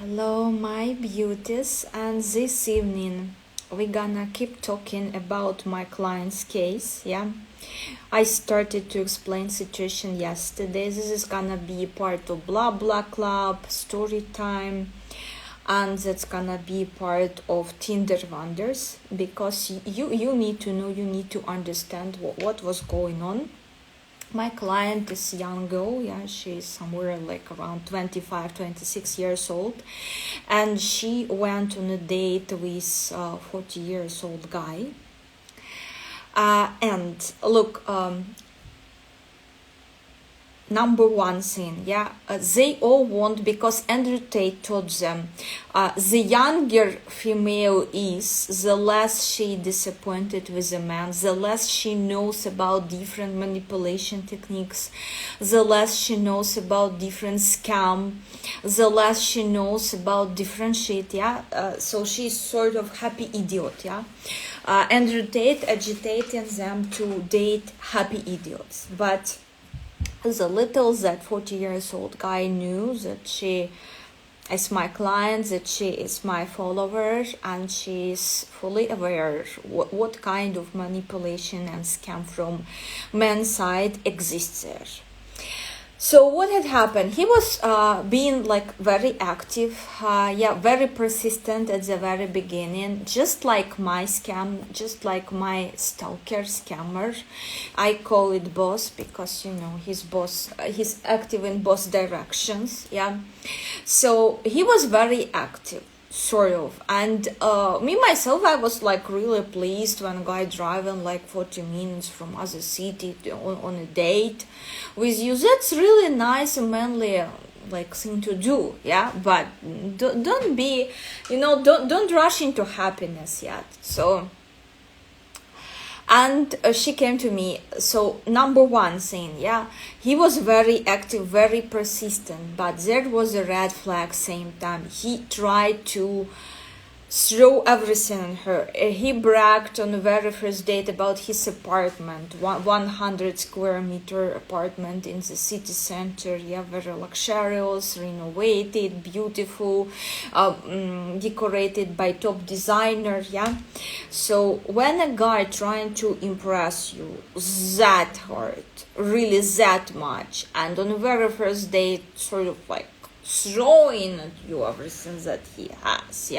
Hello my beauties, and this evening we're gonna keep talking about my client's case. I started to explain situation yesterday. This is gonna be part of blah blah club story time, and that's gonna be part of Tinder wonders, because you need to know, you need to understand what was going on. My client is a young girl, she's somewhere like around 25, 26 years old, and she went on a date with a 40 years old guy. And look, number one thing, they all want, because Andrew Tate told them, the younger female is, the less she disappointed with a man, the less she knows about different manipulation techniques, the less she knows about different scam, the less she knows about different shit, so she's sort of happy idiot, Andrew Tate agitating them to date happy idiots, but the little that 40 years old guy knew that she is my client, that she is my follower, and she is fully aware what kind of manipulation and scam from men's side exists there. So what had happened? He was being like very active, very persistent at the very beginning, just like my scam, just like my stalker scammer. I call it boss because, he's active in both directions, So he was very active, sort of, and me myself, I was like really pleased when a guy driving like 40 minutes from other city on a date with you. That's really nice and manly like thing to do, but don't be, don't rush into happiness yet. So, and she came to me. So number one thing, he was very active, very persistent, but there was a red flag same time. He tried to throw everything on her. He bragged on the very first date about his apartment, 100 square meter apartment in the city center, very luxurious, renovated, beautiful, decorated by top designer, So when a guy trying to impress you that hard, really that much, and on the very first date sort of like throwing at you everything that he has,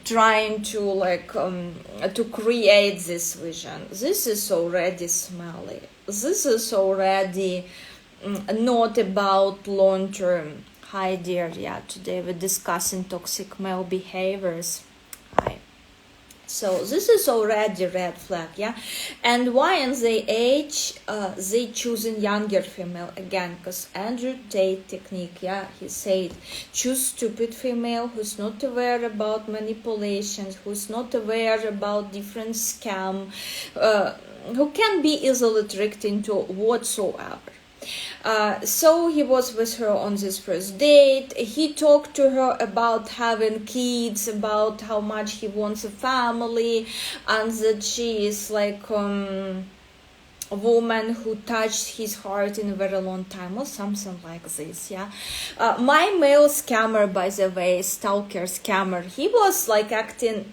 trying to like to create this vision, this is already smelly. This is already not about long term. Hi dear, today we're discussing toxic male behaviors. Hi. So this is already red flag, And why in the age they choosing younger female again? Because Andrew Tate technique, he said, choose stupid female who's not aware about manipulations, who's not aware about different scam, who can be easily tricked into whatsoever. So he was with her on this first date. He talked to her about having kids, about how much he wants a family, and that she is like a woman who touched his heart in a very long time, or something like this, My male scammer, by the way, stalker scammer, he was like acting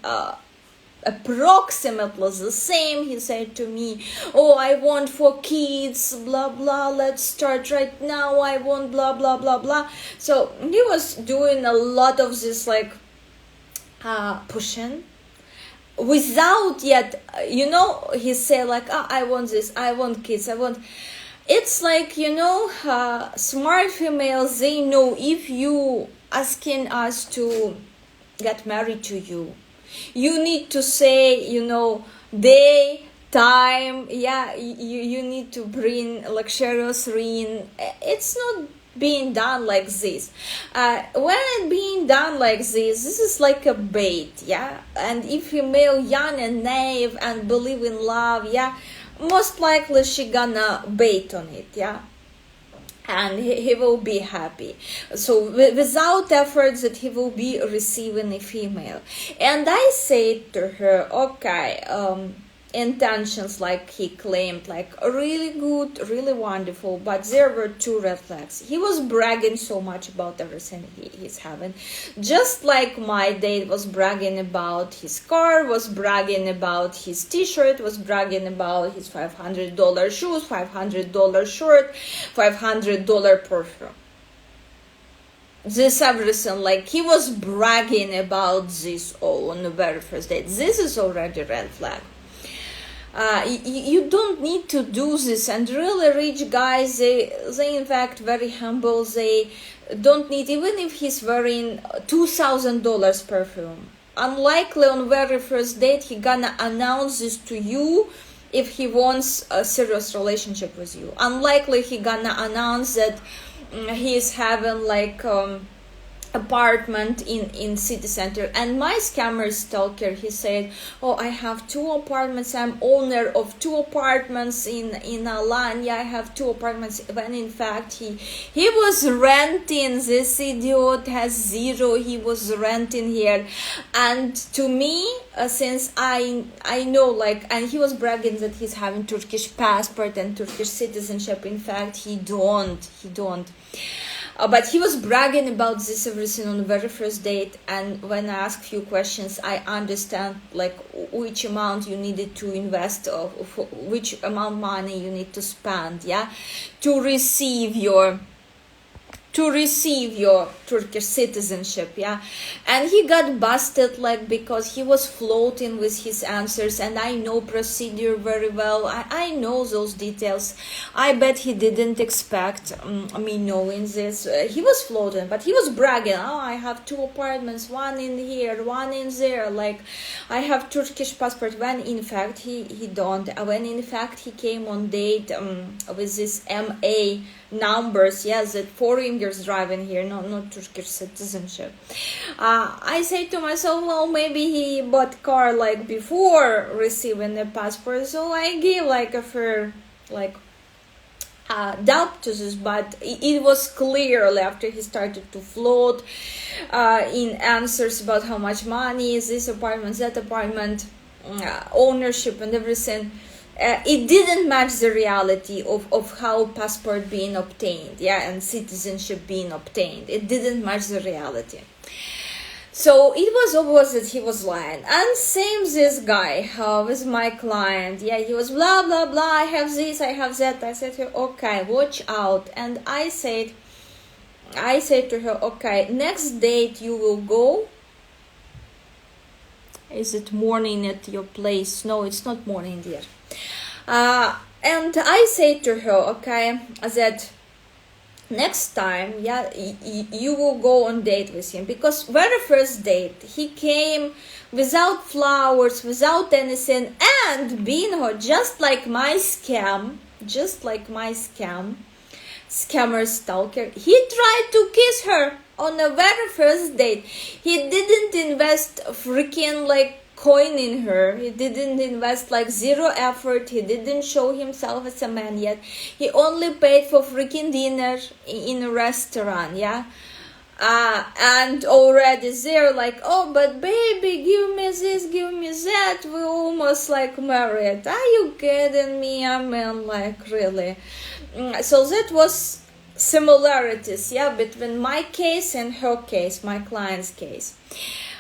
approximately the same. He said to me, I want 4 kids, blah blah, let's start right now, I want blah blah blah blah. So he was doing a lot of this like pushing without yet, he said like, I want this, I want kids, I want. It's like, smart females, they know if you asking us to get married to you, you need to say, day, time, you need to bring luxurious ring. It's not being done like this. When it being done like this is like a bait, And if female young and naive and believe in love, most likely she gonna bait on it, and he will be happy. So without efforts that he will be receiving a female. And I said to her, okay, intentions, like he claimed, like really good, really wonderful, but there were two red flags. He was bragging so much about everything he's having, just like my date was bragging about his car, was bragging about his t-shirt, was bragging about his $500 shoes, $500 shirt, $500 perfume. This everything, like he was bragging about this all on the very first date. This is already red flag. You don't need to do this, and really rich guys, they in fact very humble. They don't need, even if he's wearing $2,000 perfume, unlikely on very first date he gonna announce this to you if he wants a serious relationship with you. Unlikely he gonna announce that he is having like apartment in city center. And my scammer stalker, he said, oh, I have 2 apartments, I'm owner of 2 apartments in Alanya, I have 2 apartments, when in fact he was renting. This idiot has 0, he was renting here. And to me, since I know, like, and he was bragging that he's having Turkish passport and Turkish citizenship. In fact, he don't. But he was bragging about this everything on the very first date, and when I asked few questions, I understand like which amount you needed to invest, or which amount money you need to spend, yeah, to receive your Turkish citizenship, yeah. And he got busted, like, because he was floating with his answers, and I know procedure very well. I know those details. I bet he didn't expect me knowing this. He was floating, but he was bragging, oh, I have 2 apartments, 1 in here, 1 in there, like, I have Turkish passport, when in fact he don't. When in fact he came on date with this MA numbers, yes, that foreigners driving here, not Turkish citizenship. I say to myself, well, maybe he bought car like before receiving the passport, so I gave like a fair doubt to this, but it was clearly after he started to float in answers about how much money is this apartment, that apartment, ownership and everything. It didn't match the reality of how passport being obtained, yeah, and citizenship being obtained. It didn't match the reality. So it was obvious that he was lying. And same this guy with my client, yeah, he was blah blah blah, I have this, I have that. I said to her, okay, watch out. And I said to her, okay, next date you will go. Is it morning at your place? No, it's not morning, dear. And I say to her, okay, that next time, yeah, you will go on date with him, because very first date he came without flowers, without anything, and bingo, just like my scammer stalker, he tried to kiss her on the very first date. He didn't invest freaking like coin in her. He didn't invest like 0 effort. He didn't show himself as a man yet. He only paid for freaking dinner in a restaurant, yeah. And already they're like, oh, but baby, give me this, give me that, we're almost like married. Are you kidding me? I mean, like, really. So that was similarities, yeah, between my case and her case, my client's case.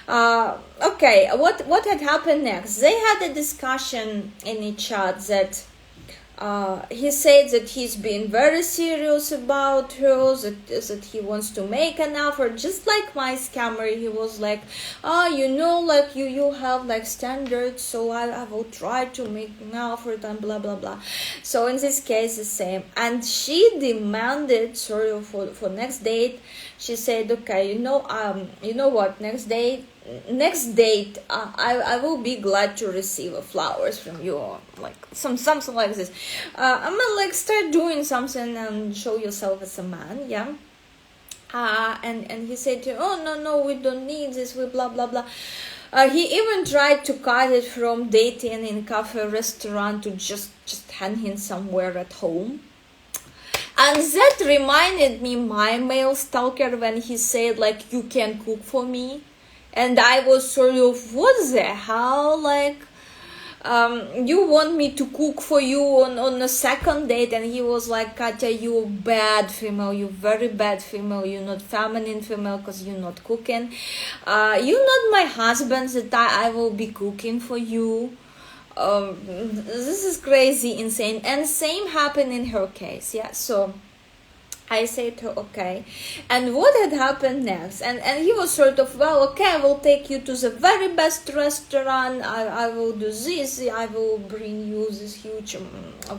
Okay, what had happened next? They had a discussion in a chat that he said that he's been very serious about her, that he wants to make an offer, just like my scammer. He was like, you know, like you have like standards, so I will try to make an offer and blah blah blah. So in this case the same, and she demanded for next date. She said, okay, you know what, next date I will be glad to receive flowers from you, or like something like this. I'm gonna like start doing something and show yourself as a man, yeah. And he said to her, oh no, we don't need this, we blah blah blah. He even tried to cut it from dating in cafe, restaurant, to just hanging somewhere at home. And that reminded me my male stalker when he said like, you can cook for me. And I was sort of, what the hell, like, you want me to cook for you on a second date, and he was like, Katya, you bad female, you very bad female, you're not feminine female because you're not cooking, you're not my husband that I will be cooking for you. This is crazy, insane. And same happened in her case. Yeah, so I said to her, okay. And what had happened next? And he was sort of, well, okay, I will take you to the very best restaurant. I will do this. I will bring you this huge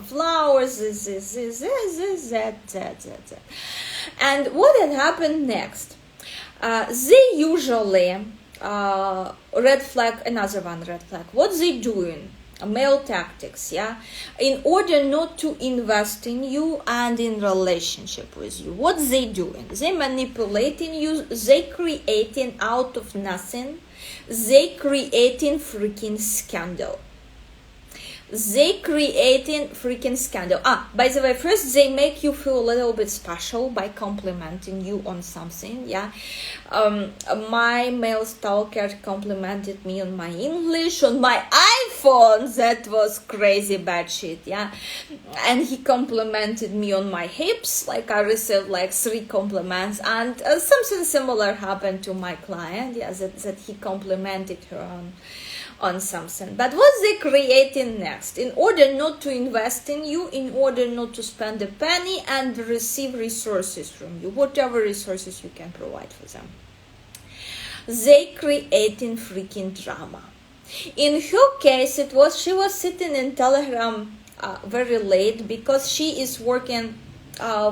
flowers. This, that. And what had happened next? They usually red flag, another one red flag. What they doing? Male tactics, yeah, in order not to invest in you and in relationship with you. What they doing? They manipulating you. They creating out of nothing. They creating freaking scandal. They creating freaking scandal. By the way, first they make you feel a little bit special by complimenting you on something. Yeah, my male stalker complimented me on my English, on my iPhone. That was crazy bad shit. Yeah, and he complimented me on my hips. Like I received like 3 compliments, and something similar happened to my client. Yeah, that he complimented her on something. But what's they creating next? In order not to invest in you, in order not to spend a penny and receive resources from you, whatever resources you can provide for them, they creating freaking drama. In her case, she was sitting in Telegram very late because she is working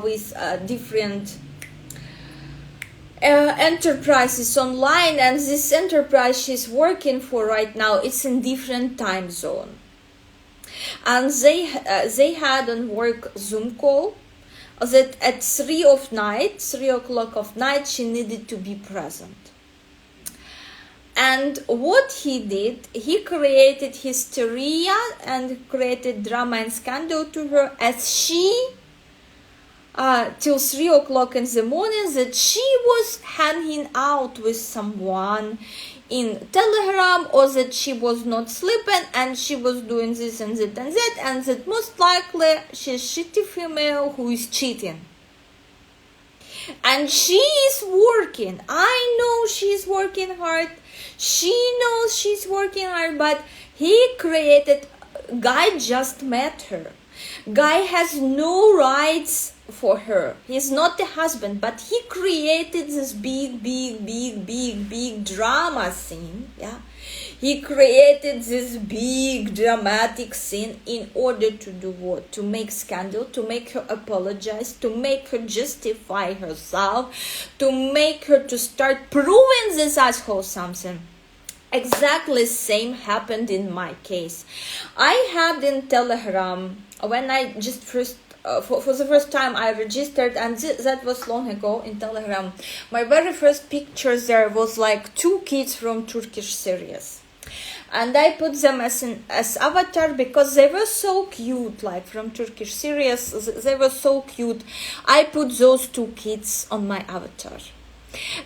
with different enterprises online, and this enterprise she's working for right now, it's in different time zone, and they had on work Zoom call that at 3 o'clock of night she needed to be present. And what he did, he created hysteria and created drama and scandal to her as she till 3 o'clock in the morning that she was hanging out with someone in Telegram, or that she was not sleeping and she was doing this and that and that, and that most likely she's shitty female who is cheating. And she is working. I know she's working hard. She knows she's working hard, but he created, guy just met her. Guy has no rights for her. He's not the husband, but he created this big drama scene. Yeah, he created this big dramatic scene in order to do what? To make scandal, to make her apologize, to make her justify herself, to make her to start proving this asshole something. Exactly same happened in my case. I had in Telegram, when I just first for the first time I registered, and that was long ago in Telegram, my very first picture there was like 2 kids from Turkish series, and I put them as avatar because they were so cute, like from Turkish series, they were so cute. I put those 2 kids on my avatar.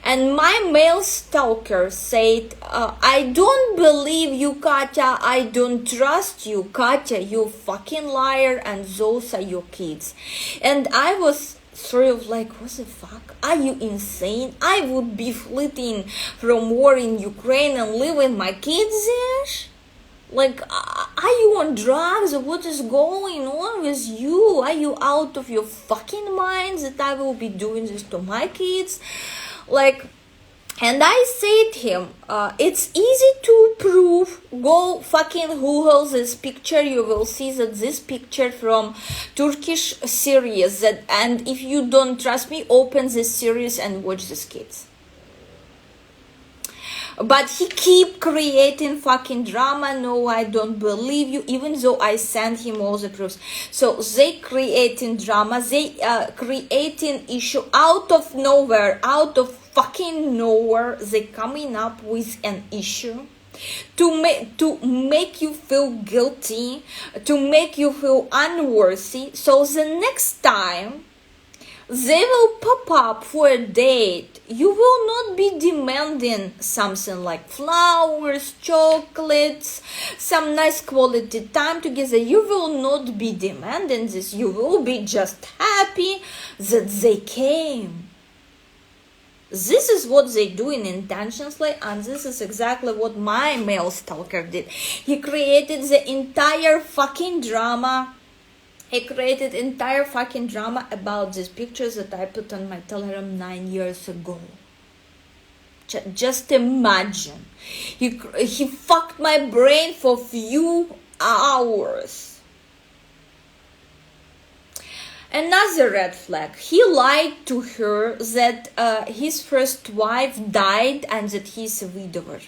And my male stalker said, I don't believe you, Katya. I don't trust you, Katya. You fucking liar, and those are your kids. And I was sort of like, what the fuck? Are you insane? I would be fleeing from war in Ukraine and leaving my kids there? Like, are you on drugs? What is going on with you? Are you out of your fucking mind that I will be doing this to my kids? Like, and I said to him, it's easy to prove. Go fucking Google this picture. You will see that this picture from Turkish series. And if you don't trust me, open this series and watch these kids. But he keep creating fucking drama. No, I don't believe you, even though I sent him all the proofs. So they creating drama, they creating issue out of nowhere, out of fucking nowhere. They coming up with an issue to make you feel guilty, to make you feel unworthy. So the next time they will pop up for a date. You will not be demanding something like flowers, chocolates, some nice quality time together. You will not be demanding this. You will be just happy that they came. This is what they do intentionally, and this is exactly what my male stalker did. He created the entire fucking drama. He created entire fucking drama about these pictures that I put on my Telegram 9 years ago. Just imagine. He fucked my brain for few hours. Another red flag. He lied to her that his first wife died and that he's a widower.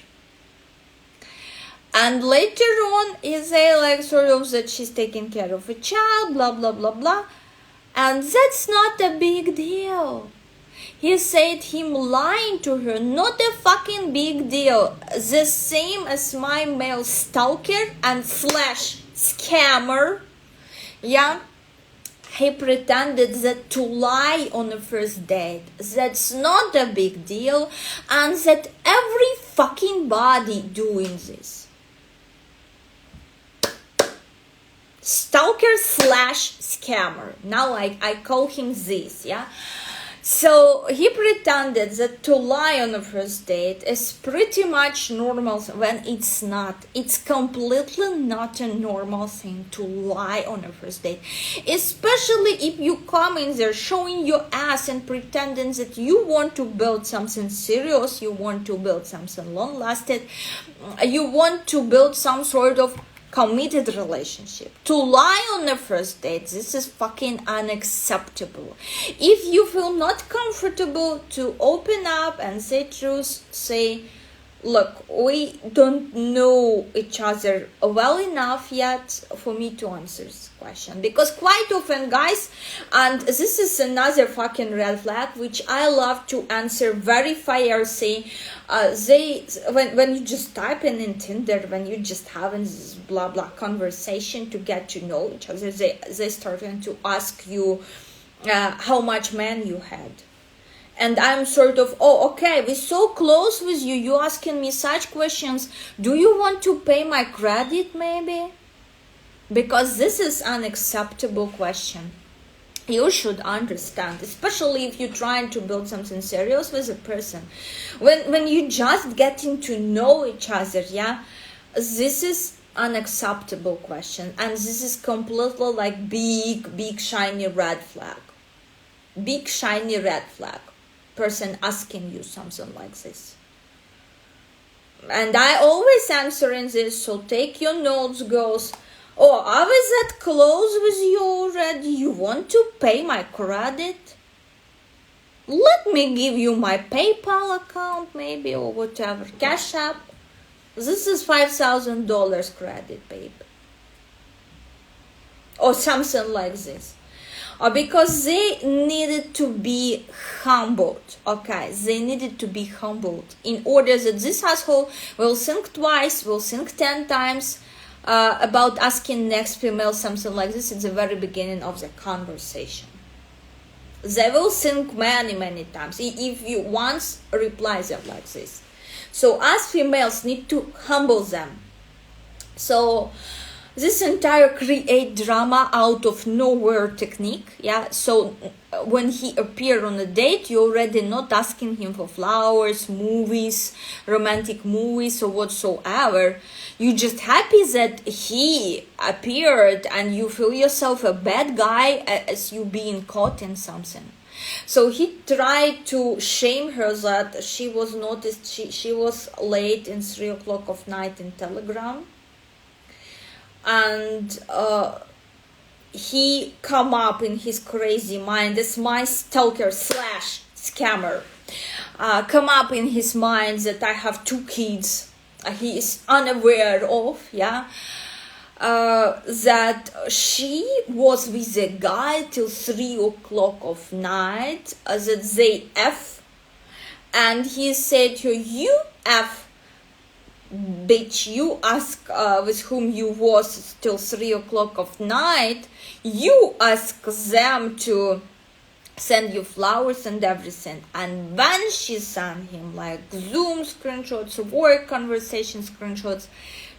And later on, he say like sort of that she's taking care of a child, blah, blah, blah, blah. And that's not a big deal. He said him lying to her, not a fucking big deal. The same as my male stalker and slash scammer. Yeah. He pretended that to lie on the first date, that's not a big deal, and that every fucking body doing this. Stalker slash scammer. Now I call him this, yeah? So he pretended that to lie on the first date is pretty much normal when it's not. It's completely not a normal thing to lie on a first date. Especially if you come in there showing your ass and pretending that you want to build something serious, you want to build something long-lasting, you want to build some sort of committed relationship. To lie on the first date, this is fucking unacceptable. If you feel not comfortable to open up and say truth, say, look, we don't know each other well enough yet for me to answer this question. Because quite often, guys, and this is another fucking red flag, which I love to answer very fiercely. When you just type in Tinder, when you just having this blah blah conversation to get to know each other, they starting to ask you how much man you had. And I'm sort of, oh, okay, we're so close with you. You asking me such questions. Do you want to pay my credit, maybe? Because this is unacceptable question. You should understand, especially if you're trying to build something serious with a person. When you just getting to know each other, yeah, this is unacceptable question. And this is completely like big, shiny red flag. Big, shiny red flag. Person asking you something like this. And I always answer in this, so take your notes, girls. Oh, I was that close with you already? You want to pay my credit? Let me give you my PayPal account maybe, or whatever. Cash App. This is $5,000 credit, babe. Or something like this. Because they needed to be humbled, okay? They needed to be humbled in order that this asshole will think twice, will think 10 times about asking next female something like this at the very beginning of the conversation. They will think many times if you once reply them like this. So us females need to humble them. So this entire create drama out of nowhere technique, yeah. So when he appeared on a date, you're already not asking him for flowers, movies, romantic movies or whatsoever. You're just happy that he appeared and you feel yourself a bad guy as you being caught in something. So he tried to shame her that she was noticed, she was late in 3 o'clock of night in Telegram. And he come up in his crazy mind as my stalker slash scammer. Come up in his mind that I have 2 kids. He is unaware of, yeah. That she was with a guy till 3 o'clock of night. That they F. And he said to her, you F. Bitch, you ask with whom you was till 3 o'clock of night. You ask them to send you flowers and everything. And when she sent him like Zoom screenshots, work conversation screenshots,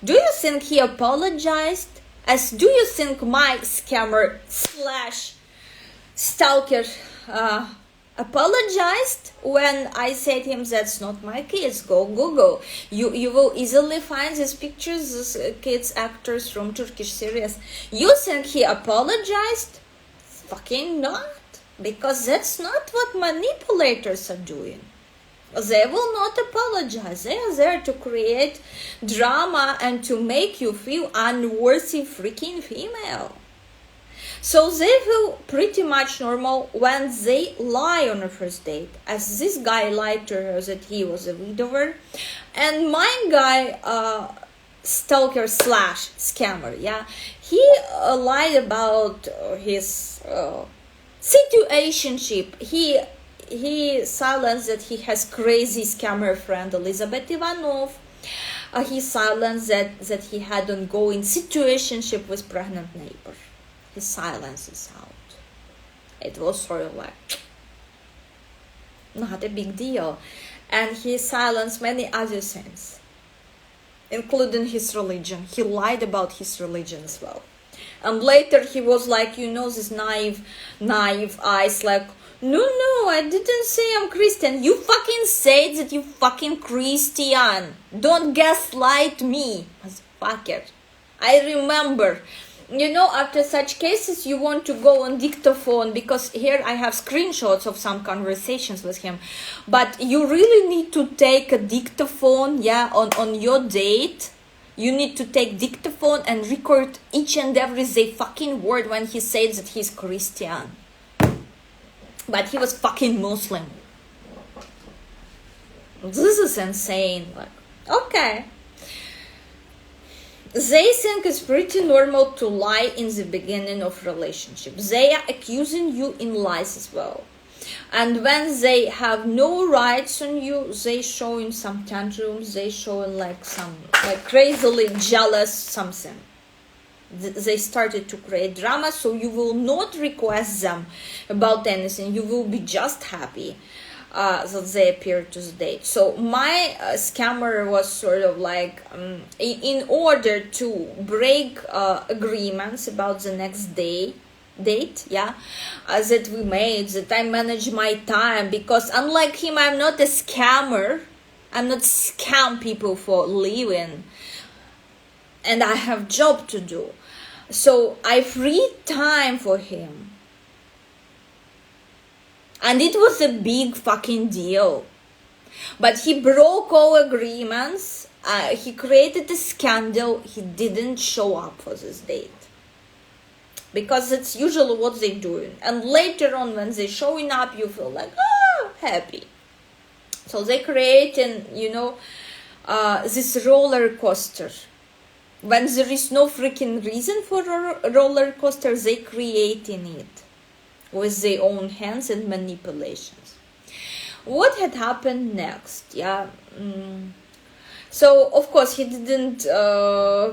do you think he apologized? As do you think my scammer slash stalker apologized when I said to him, that's not my kids, go Google. You will easily find these pictures, these kids actors from Turkish series. You think he apologized? Fucking not. Because that's not what manipulators are doing. They will not apologize. They are there to create drama and to make you feel unworthy freaking female. So they feel pretty much normal when they lie on a first date. As this guy lied to her that he was a widower. And my guy, stalker slash scammer, yeah, he lied about his situationship. He silenced that he has crazy scammer friend Elizabeth Ivanov. He silenced that he had ongoing situationship with pregnant neighbor. He silences out. It was sort of like not a big deal. And he silenced many other things, including his religion. He lied about his religion as well. And later he was like, this naive eyes, like, no, I didn't say I'm Christian. You fucking said that you fucking Christian. Don't gaslight me, motherfucker. I remember. After such cases, you want to go on dictaphone, because here I have screenshots of some conversations with him. But you really need to take a dictaphone, on your date. You need to take dictaphone and record each and every fucking word when he says that he's Christian. But he was fucking Muslim. This is insane. Like, okay. They think it's pretty normal to lie in the beginning of relationship. They are accusing you in lies as well. And when they have no rights on you, they showing some tantrums, they showing like crazily jealous something. They started to create drama, so you will not request them about anything. You will be just happy that they appear to the date. So my scammer was sort of like, in order to break agreements about the next date, that we made, that I manage my time, because unlike him, I'm not a scammer. I'm not scam people for living, and I have job to do. So I freed time for him, and it was a big fucking deal. But he broke all agreements. He created a scandal. He didn't show up for this date. Because it's usually what they're doing. And later on, when they're showing up, you feel like, happy. So they creating, this roller coaster. When there is no freaking reason for a roller coaster, they creating it with their own hands and manipulations. What had happened next? So, of course, he didn't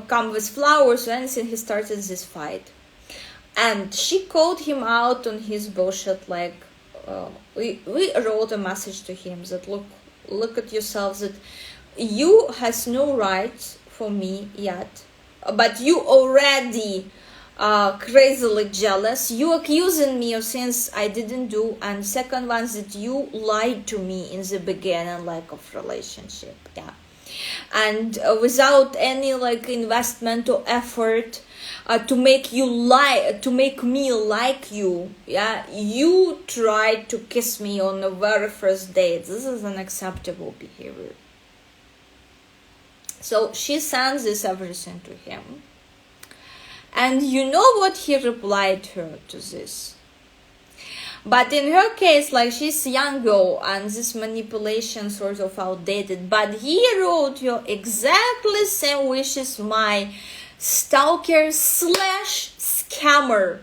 come with flowers or anything. He started this fight. And she called him out on his bullshit, like, we wrote a message to him that, look at yourself, that you has no rights for me yet, but you already crazily jealous. You accusing me of things I didn't do, and second one, that you lied to me in the beginning, like, of relationship, and without any, like, investment or effort, to make you lie, to make me like you, you tried to kiss me on the very first date. This is unacceptable behavior. So she sends this everything to him. And you know what he replied her to this? But in her case, like, she's young girl and this manipulation sort of outdated. But he wrote her exactly same wishes my stalker slash scammer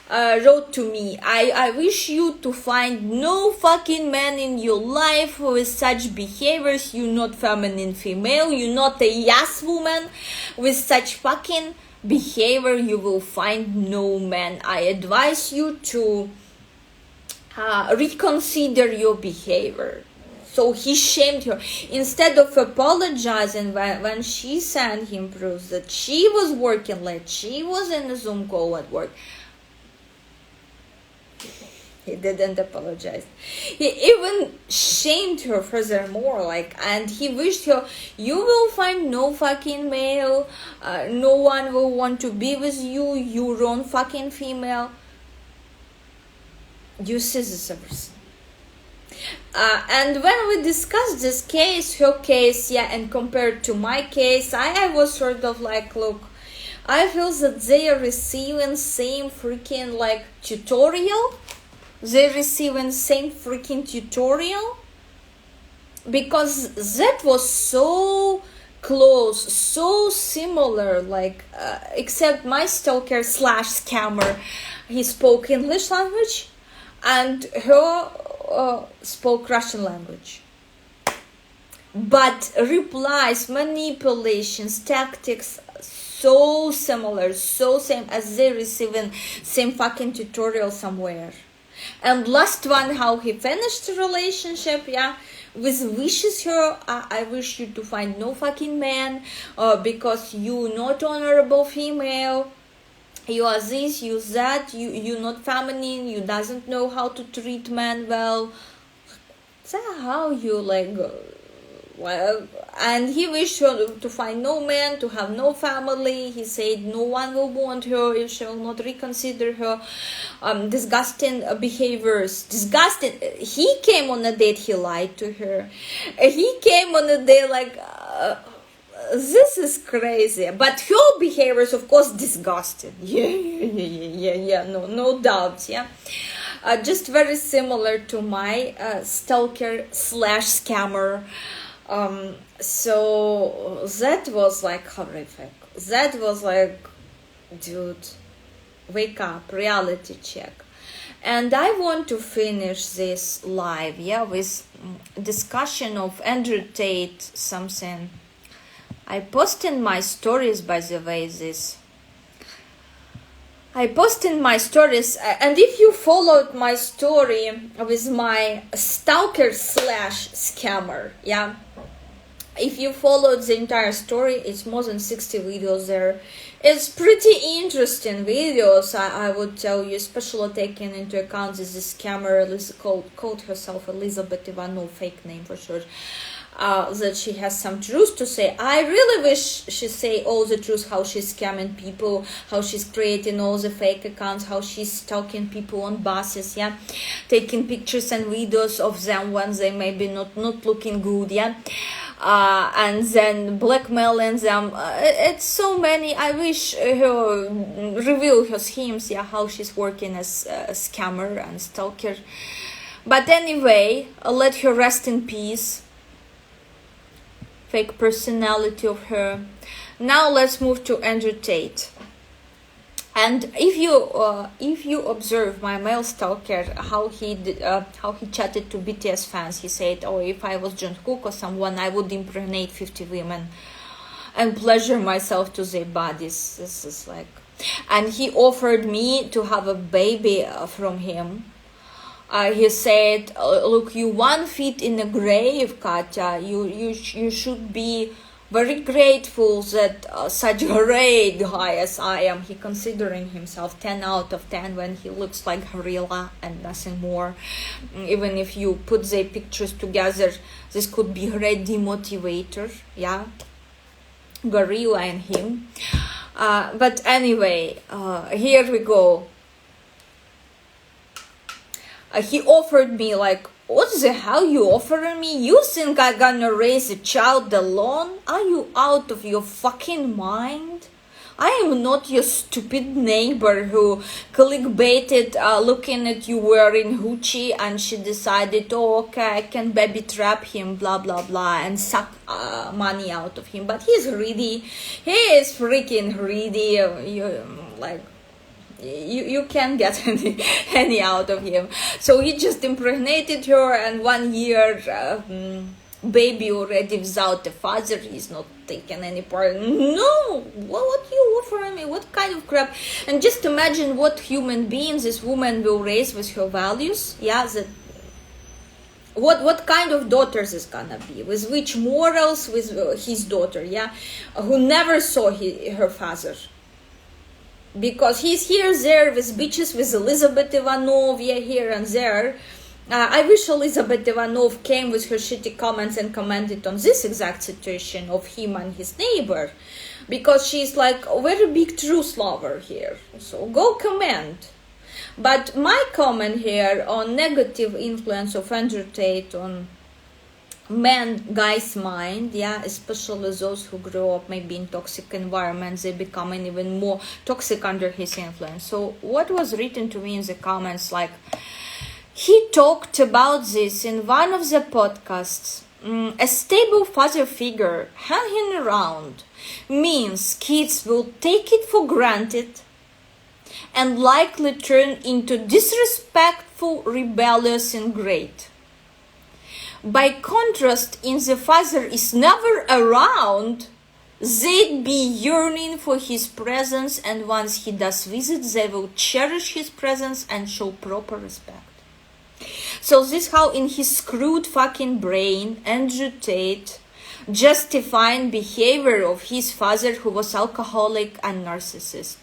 wrote to me. I wish you to find no fucking man in your life with such behaviors. You're not feminine female. You're not a yes woman with such fucking behavior. You will find no man. I advise you to reconsider your behavior. So he shamed her. Instead of apologizing when she sent him proofs that she was working late, she was in a Zoom call at work, he didn't apologize. He even shamed her furthermore, and he wished her, you will find no fucking male, no one will want to be with you, you wrong fucking female. You see this person. And when we discussed this case, her case, and compared to my case, I was sort of like, look, I feel that they are receiving same freaking tutorial. They're receiving same freaking tutorial, because that was so close, so similar, except my stalker / scammer, he spoke English language and her spoke Russian language. But replies, manipulations, tactics, so similar, so same as they receiving same fucking tutorial somewhere. And last one, how he finished the relationship, with wishes her, I wish you to find no fucking man, because you not honorable female, you are this, you that, you not feminine, you doesn't know how to treat men well. That's how you well, and he wished her to find no man, to have no family. He said no one will want her if she will not reconsider her disgusting behaviors. Disgusting. He came on a date, he lied to her. He came on a date this is crazy. But her behaviors, of course, disgusting. No doubt, just very similar to my stalker / scammer. So that was horrific. That was dude, wake up, reality check. And I want to finish this live, with discussion of Andrew Tate, something. I post in my stories, by the way, this. I post in my stories, and if you followed my story with my stalker / scammer, if you followed the entire story, it's more than 60 videos there. It's pretty interesting videos, I would tell you, especially taking into account this scammer called herself Elizabeth Ivanov, fake name for sure. That she has some truth to say. I really wish she say all the truth, how she's scamming people, how she's creating all the fake accounts, how she's stalking people on buses, taking pictures and videos of them when they may be not looking good, and then blackmailing them. It's so many. I wish her reveal her schemes, how she's working as a scammer and stalker. But anyway, let her rest in peace. Fake personality of her. Now let's move to Andrew Tate. And if you observe my male stalker, how he chatted to BTS fans, he said, "Oh, if I was Jungkook or someone, I would impregnate 50 women and pleasure myself to their bodies." This is and he offered me to have a baby from him. He said, "Look, you 1 feet in the grave, Katya. You should be very grateful that such a great guy as I am." He considering himself 10 out of 10 when he looks like gorilla and nothing more. Even if you put the pictures together, this could be great demotivator. Gorilla and him. But anyway, here we go. He offered me what the hell you offering me? You think I'm gonna raise a child alone? Are you out of your fucking mind? I am not your stupid neighbor who clickbaited looking at you wearing hoochie and she decided, oh, okay, I can baby trap him, blah, blah, blah, and suck money out of him. But he's greedy. He is freaking greedy. You can't get any out of him. So he just impregnated her, and 1 year baby already without the father, he's not taking any part. No, what you offering me? What kind of crap? And just imagine what human beings this woman will raise with her values. Yeah, that what kind of daughters is gonna be, with which morals, with his daughter, yeah, who never saw her father, because he's here there with bitches, with Elizabeth Ivanov, yeah, here and there. I wish Elizabeth Ivanov came with her shitty comments and commented on this exact situation of him and his neighbor, because she's like a very big truth lover here, so go comment. But my comment here on negative influence of Andrew Tate on guy's mind, yeah, especially those who grow up maybe in toxic environments, they becoming even more toxic under his influence. So what was written to me in the comments, like, he talked about this in one of the podcasts. A stable father figure hanging around means kids will take it for granted and likely turn into disrespectful, rebellious, and great. By contrast, if the father is never around, they'd be yearning for his presence, and once he does visit, they will cherish his presence and show proper respect. So this how in his screwed fucking brain, Andrew Tate justifying behavior of his father, who was alcoholic and narcissist.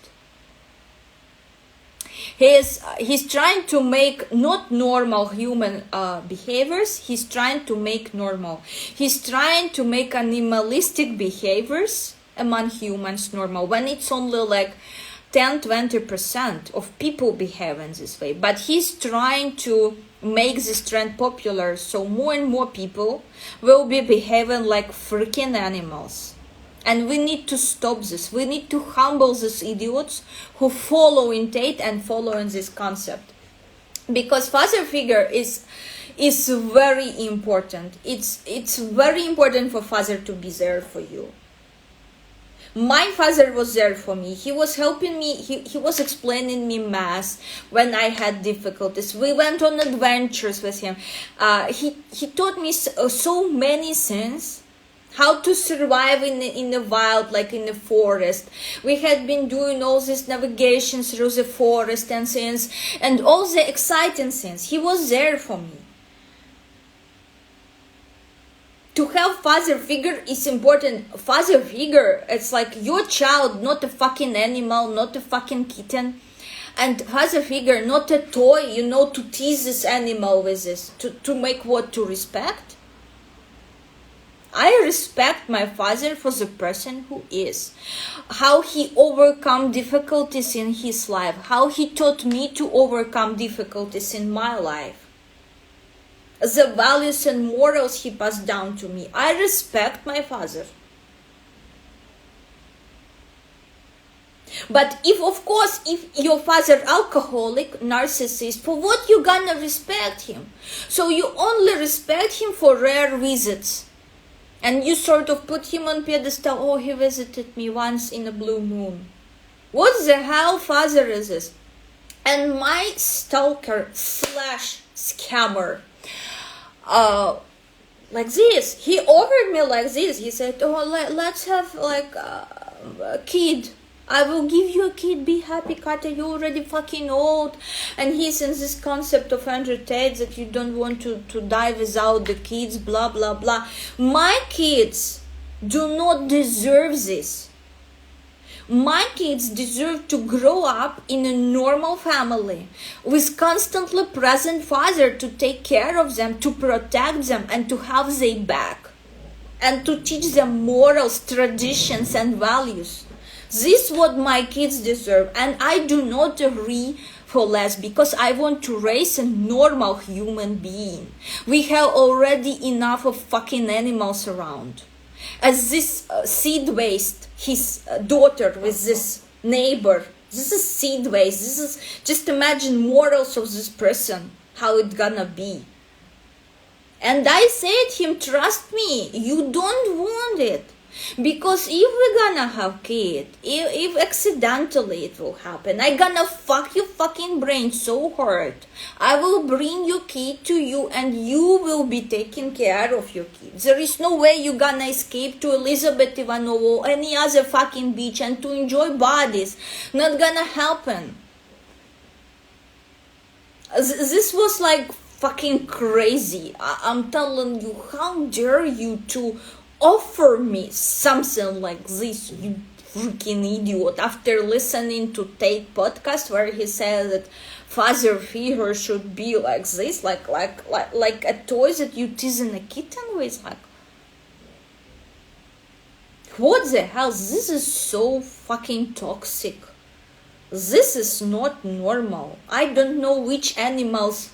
He's trying to make not normal human behaviors, he's trying to make normal. He's trying to make animalistic behaviors among humans normal, when it's only like 10-20% of people behaving this way. But he's trying to make this trend popular, so more and more people will be behaving like freaking animals. And we need to stop this. We need to humble these idiots who follow in Tate and follow in this concept. Because father figure is very important. It's very important for father to be there for you. My father was there for me. He was helping me. He was explaining me math when I had difficulties. We went on adventures with him. He taught me so many things. How to survive in the wild, like in the forest. We had been doing all this navigation through the forest and things, and all the exciting things. He was there for me. To have father figure is important. Father figure, it's like your child, not a fucking animal, not a fucking kitten. And father figure, not a toy, to tease this animal with this, to make what? To respect? I respect my father for the person who is. How he overcome difficulties in his life. How he taught me to overcome difficulties in my life. The values and morals he passed down to me. I respect my father. But if your father alcoholic, narcissist, for what you gonna respect him? So you only respect him for rare visits. And you sort of put him on pedestal. Oh, he visited me once in a blue moon. What the hell father is this? And my stalker / scammer, like this. He offered me like this. He said, oh, let's have like a kid. I will give you a kid, be happy, Katya, you're already fucking old. And he's in this concept of Andrew Tate that you don't want to die without the kids, blah, blah, blah. My kids do not deserve this. My kids deserve to grow up in a normal family with constantly present father to take care of them, to protect them, and to have their back. And to teach them morals, traditions, and values. This is what my kids deserve, and I do not agree for less, because I want to raise a normal human being. We have already enough of fucking animals around. As this seed waste, his daughter with this neighbor, this is seed waste. This is, just imagine morals of this person, how it gonna be. And I said him, trust me, you don't want it. Because if we're gonna have kid, if accidentally it will happen, I gonna fuck your fucking brain so hard. I will bring your kid to you and you will be taking care of your kids. There is no way you gonna escape to Elizabeth Ivanova or any other fucking beach and to enjoy bodies. Not gonna happen. This was like fucking crazy. I'm telling you, how dare you to offer me something like this, you freaking idiot, after listening to Tate podcast where he said that father figure should be like this, like a toy that you teasing a kitten with. Like, what the hell? This is so fucking toxic. This is not normal. I don't know which animals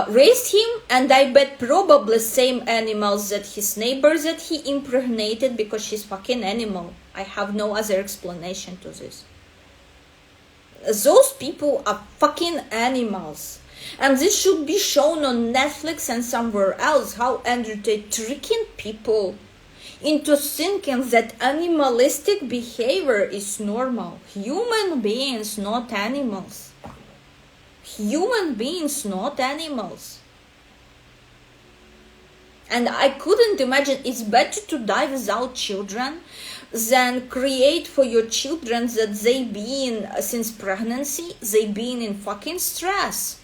raised him, and I bet probably same animals that his neighbors that he impregnated, because she's fucking animal. I have no other explanation to this. Those people are fucking animals. And this should be shown on Netflix and somewhere else, how Andrew Tate tricking people into thinking that animalistic behavior is normal. Human beings, not animals. Human beings, not animals. And I couldn't imagine, it's better to die without children than create for your children that they been, since pregnancy, they been in fucking stress.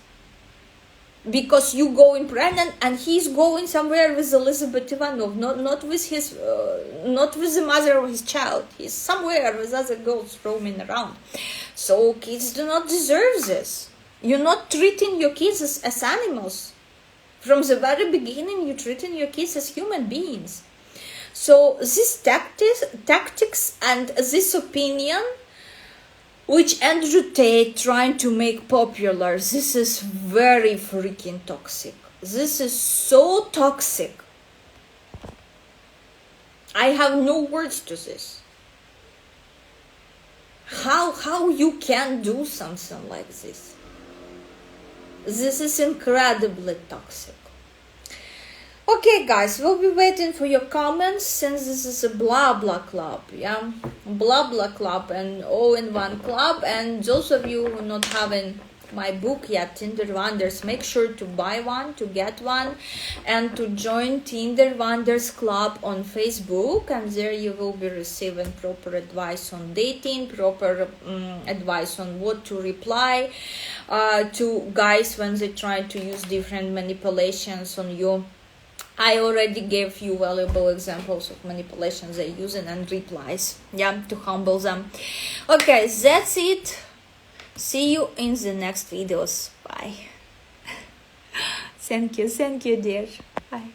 Because you going pregnant and he's going somewhere with Elizabeth Ivanov, not with the mother of his child. He's somewhere with other girls roaming around. So kids do not deserve this. You're not treating your kids as animals. From the very beginning, you're treating your kids as human beings. So these tactics and this opinion, which Andrew Tate trying to make popular, this is very freaking toxic. This is so toxic. I have no words to this. How you can do something like this? This is incredibly toxic. Okay, guys, we'll be waiting for your comments, since this is a blah blah club, yeah? Blah blah club and all-in-one club. And those of you who are not having my book yet, Tinder Wonders, make sure to buy one, to get one, and to join Tinder Wonders Club on Facebook. And there you will be receiving proper advice on dating, proper advice on what to reply to guys when they try to use different manipulations on you. I already gave you valuable examples of manipulations they're using and replies, yeah, to humble them. Okay, that's it. See you in the next videos. Bye. Thank you, dear. Bye.